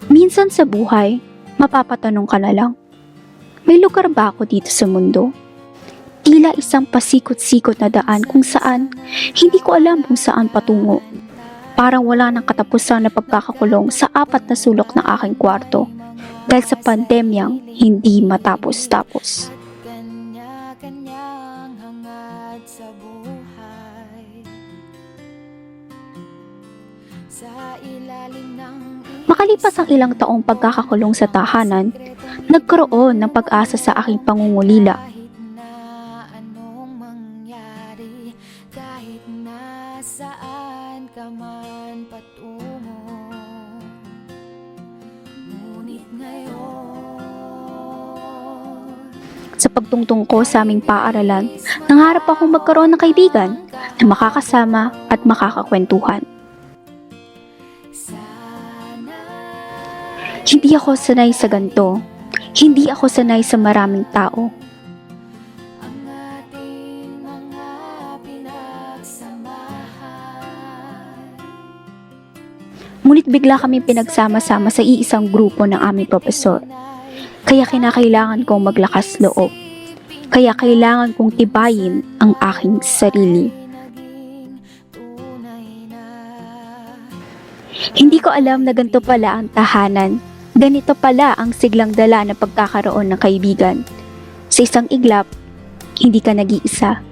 Minsan sa buhay, mapapatanong ka na lang, may lugar ba ako dito sa mundo? Tila isang pasikot-sikot na daan kung saan hindi ko alam kung saan patungo. Parang wala nang katapusan na pagkakakulong sa 4 na sulok ng aking kwarto dahil sa pandemyang hindi matapos-tapos. Kanya-kanyang hangad sa buhay. Sa ilalim ng Makalipas ang ilang taong pagkakakulong sa tahanan, nagkaroon ng pag-asa sa aking pangungulila. kahit na anong mangyari, kahit na saan ka man patungo. Ngunit ngayon, Sa pagtungtong ko sa aming paaralan, nangarap akong magkaroon ng kaibigan na makakasama at makakakwentuhan. sana Hindi ako sanay sa ganito. Hindi ako sanay sa maraming tao. ang ating mga pinagsamahan. Ngunit bigla kami pinagsama-sama sa iisang grupo ng aming profesor. Kaya kinakailangan kong maglakas loob. Kaya kailangan kong tibayin ang aking sarili. Naging tunay na. Hindi ko alam na ganito pala ang tahanan. Ganito pala ang siglang dala ng pagkakaroon ng kaibigan. Sa isang iglap, hindi ka nag-iisa.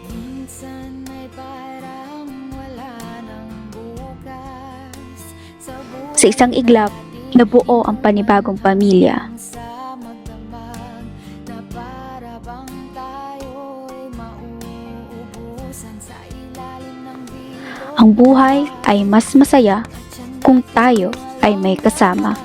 Minsan ay parang wala nang bukas sa buhay. Sa isang iglap, nabuo ang panibagong pamilya. Sa magdamag na para bang tayo'y mauubusan sa ilalim ng bilog. Ang buhay ay mas masaya kung tayo ay may kasama.